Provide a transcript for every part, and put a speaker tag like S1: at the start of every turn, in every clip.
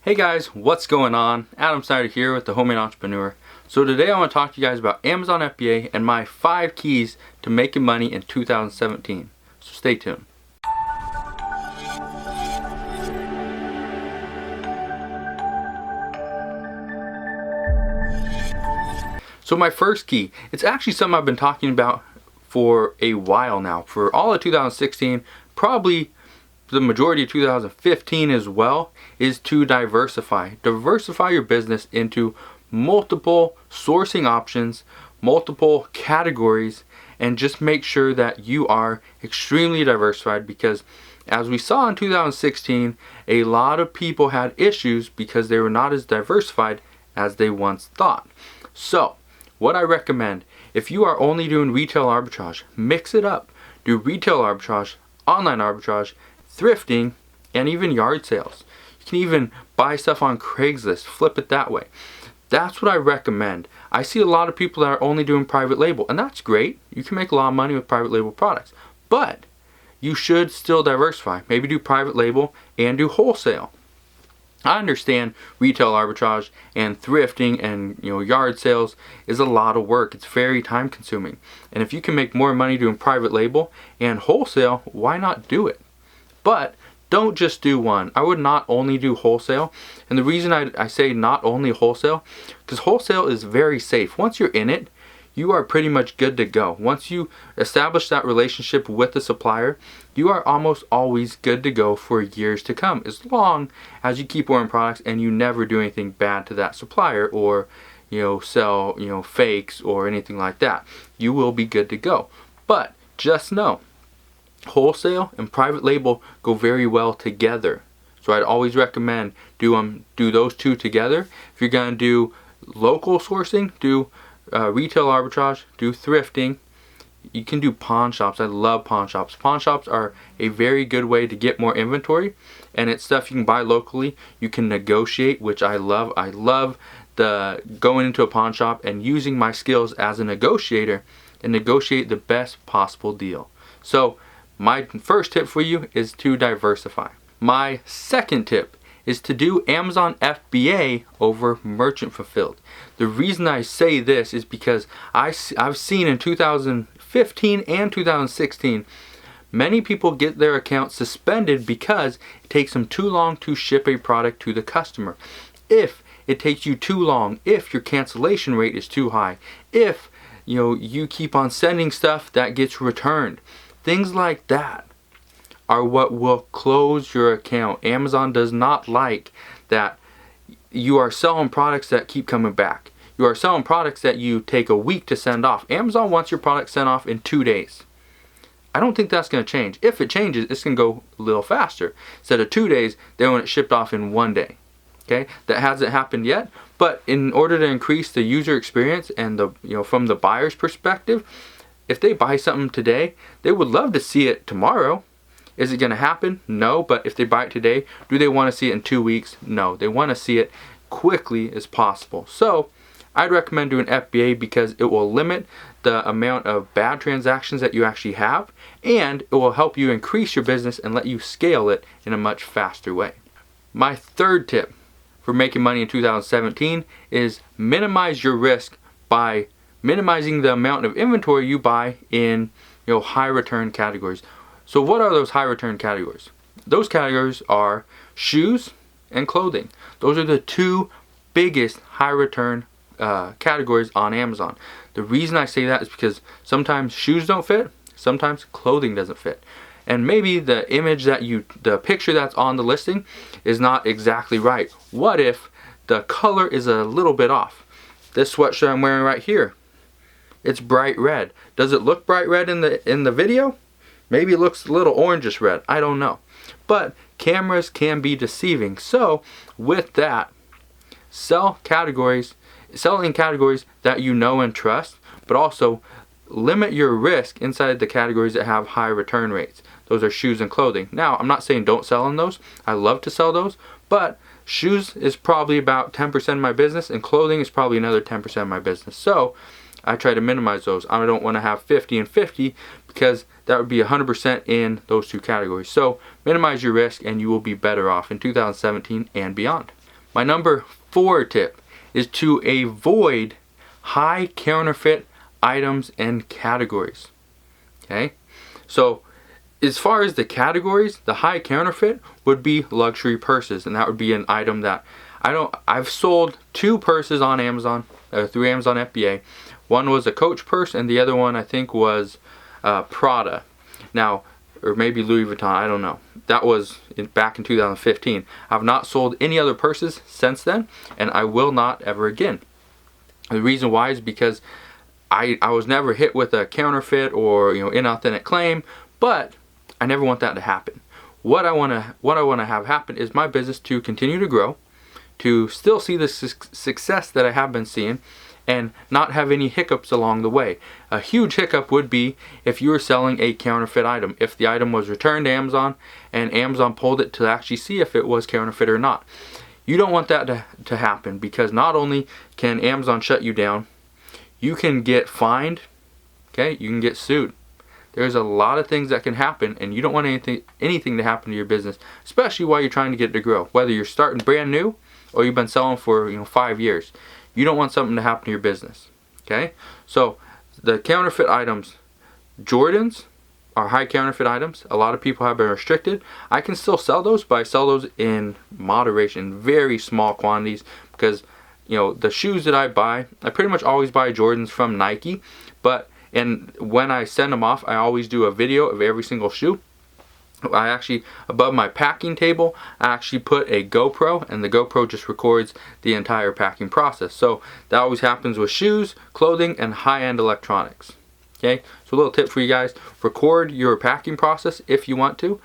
S1: Hey guys, what's going on? Adam Snyder here with the Homemade Entrepreneur. So today I want to talk to you guys about Amazon FBA and my 5 keys to making money in 2017. So stay tuned. So my first key, it's actually something I've been talking about for a while now. For all of 2016, probably the majority of 2015 as well, is to diversify. Diversify your business into multiple sourcing options, multiple categories, and just make sure that you are extremely diversified, because as we saw in 2016, a lot of people had issues because they were not as diversified as they once thought. So what I recommend, if you are only doing retail arbitrage, mix it up. Do retail arbitrage, online arbitrage, thrifting, and even yard sales. You can even buy stuff on Craigslist, flip it that way. That's what I recommend. I see a lot of people that are only doing private label, and that's great. You can make a lot of money with private label products, but you should still diversify. Maybe do private label and do wholesale. I understand retail arbitrage and thrifting and yard sales is a lot of work. It's very time consuming. And if you can make more money doing private label and wholesale, why not do it? But don't just do one. I would not only do wholesale. And the reason I say not only wholesale, because wholesale is very safe. Once you're in it, you are pretty much good to go. Once you establish that relationship with the supplier, you are almost always good to go for years to come, as long as you keep ordering products and you never do anything bad to that supplier or sell fakes or anything like that. You will be good to go. But just know, wholesale and private label go very well together. So I'd always recommend do those two together. If you're going to do local sourcing, do retail arbitrage, do thrifting. You can do pawn shops. I love pawn shops. Pawn shops are a very good way to get more inventory, and it's stuff you can buy locally. You can negotiate, which I love. I love the going into a pawn shop and using my skills as a negotiator and negotiate the best possible deal. So my first tip for you is to diversify. My second tip is to do Amazon FBA over merchant fulfilled. The reason I say this is because I've seen in 2015 and 2016 many people get their accounts suspended because it takes them too long to ship a product to the customer. If it takes you too long, if your cancellation rate is too high, if you keep on sending stuff that gets returned, things like that are what will close your account. Amazon does not like that you are selling products that keep coming back. You are selling products that you take a week to send off. Amazon wants your product sent off in 2 days. I don't think that's going to change. If it changes, it's going to go a little faster. Instead of 2 days, they want it shipped off in 1 day. Okay, that hasn't happened yet, but in order to increase the user experience and from the buyer's perspective, if they buy something today, they would love to see it tomorrow. Is it going to happen? No. But if they buy it today, do they want to see it in 2 weeks? No. They want to see it quickly as possible. So I'd recommend doing FBA because it will limit the amount of bad transactions that you actually have, and it will help you increase your business and let you scale it in a much faster way. My third tip for making money in 2017 is minimize your risk by minimizing the amount of inventory you buy in high return categories. So what are those high return categories? Those categories are shoes and clothing. Those are the 2 biggest high return categories on Amazon. The reason I say that is because sometimes shoes don't fit, sometimes clothing doesn't fit. And maybe the picture that's on the listing is not exactly right. What if the color is a little bit off? This sweatshirt I'm wearing right here, it's bright red. Does it look bright red in the video? Maybe it looks a little orangish red. I don't know. But cameras can be deceiving. So with that, sell in categories that you know and trust, but also limit your risk inside the categories that have high return rates. Those are shoes and clothing. Now, I'm not saying don't sell in those. I love to sell those, but shoes is probably about 10% of my business, and clothing is probably another 10% of my business. So I try to minimize those. I don't want to have 50 and 50 because that would be 100% in those 2 categories. So minimize your risk and you will be better off in 2017 and beyond. My number 4 tip is to avoid high counterfeit items and categories. Okay, so as far as the categories, the high counterfeit would be luxury purses, and that would be an item that I've sold 2 purses on Amazon, through Amazon FBA. One was a Coach purse, and the other one I think was Prada. Now, or maybe Louis Vuitton, I don't know. That was back in 2015. I've not sold any other purses since then, and I will not ever again. The reason why is because I was never hit with a counterfeit or inauthentic claim, but I never want that to happen. What I want to have happen is my business to continue to grow, to still see the success that I have been seeing, and not have any hiccups along the way. A huge hiccup would be if you were selling a counterfeit item. If the item was returned to Amazon and Amazon pulled it to actually see if it was counterfeit or not. You don't want that to happen, because not only can Amazon shut you down, you can get fined, okay? You can get sued. There's a lot of things that can happen, and you don't want anything to happen to your business, especially while you're trying to get it to grow. Whether you're starting brand new or you've been selling for 5 years, you don't want something to happen to your business. Okay, so the counterfeit items, Jordans are high counterfeit items. A lot of people have been restricted. I can still sell those, but I sell those in moderation, very small quantities, because the shoes that I buy, I pretty much always buy Jordans from Nike, and when I send them off, I always do a video of every single shoe. I actually, above my packing table, I actually put a GoPro, and the GoPro just records the entire packing process. So that always happens with shoes, clothing, and high-end electronics. Okay, so a little tip for you guys: record your packing process if you want to.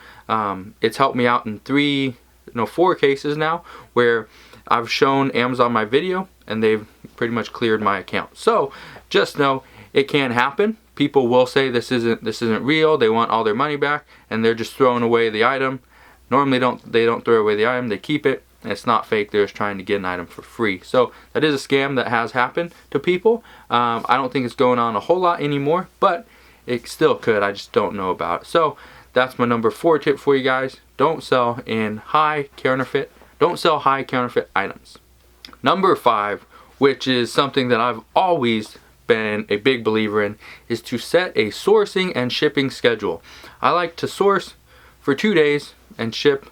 S1: It's helped me out in 4 cases now where I've shown Amazon my video, and they've pretty much cleared my account. So just know it can happen. People will say this isn't real. They want all their money back, and they're just throwing away the item. Normally they don't throw away the item, they keep it, and it's not fake. They're just trying to get an item for free. So that is a scam that has happened to people. I don't think it's going on a whole lot anymore, but it still could. I just don't know about it. So that's my number 4 tip for you guys. Don't sell high counterfeit items. Number 5, which is something that I've always been a big believer in, is to set a sourcing and shipping schedule. I like to source for 2 days and ship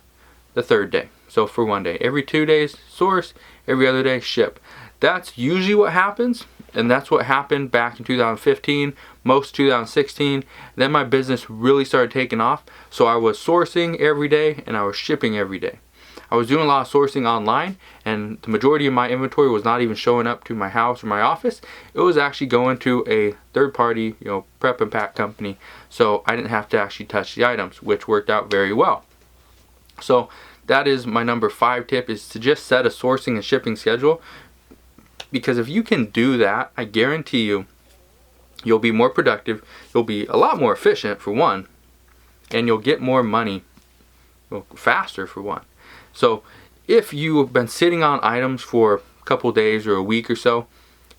S1: the 3rd day. So for 1 day, every 2 days source, every other day ship. That's usually what happens, and that's what happened back in 2015, most 2016. Then my business really started taking off, so I was sourcing every day and I was shipping every day. I was doing a lot of sourcing online, and the majority of my inventory was not even showing up to my house or my office. It was actually going to a third-party, prep and pack company, so I didn't have to actually touch the items, which worked out very well. So that is my number 5 tip, is to just set a sourcing and shipping schedule, because if you can do that, I guarantee you'll be more productive, you'll be a lot more efficient for one, and you'll get more money faster for one. So if you have been sitting on items for a couple days or a week or so,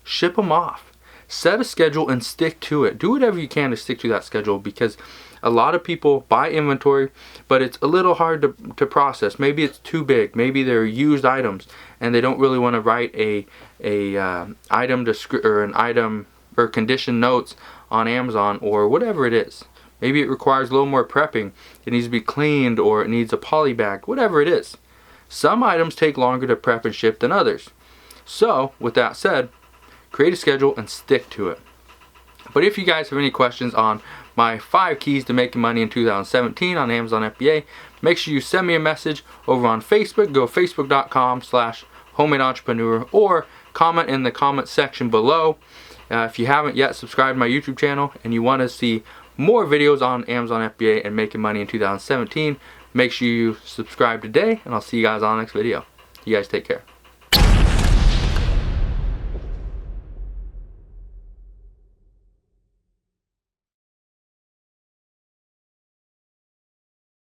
S1: ship them off. Set a schedule and stick to it. Do whatever you can to stick to that schedule, because a lot of people buy inventory, but it's a little hard to process. Maybe it's too big. Maybe they're used items, and they don't really want to write an item or condition notes on Amazon or whatever it is. Maybe it requires a little more prepping. It needs to be cleaned, or it needs a poly bag, whatever it is. Some items take longer to prep and ship than others. So, with that said, create a schedule and stick to it. But if you guys have any questions on my 5 keys to making money in 2017 on Amazon FBA, make sure you send me a message over on Facebook. Go facebook.com/homemade-entrepreneur, or comment in the comment section below. If you haven't yet subscribed to my YouTube channel and you want to see more videos on Amazon FBA and making money in 2017, make sure you subscribe today, and I'll see you guys on the next video. You guys take care.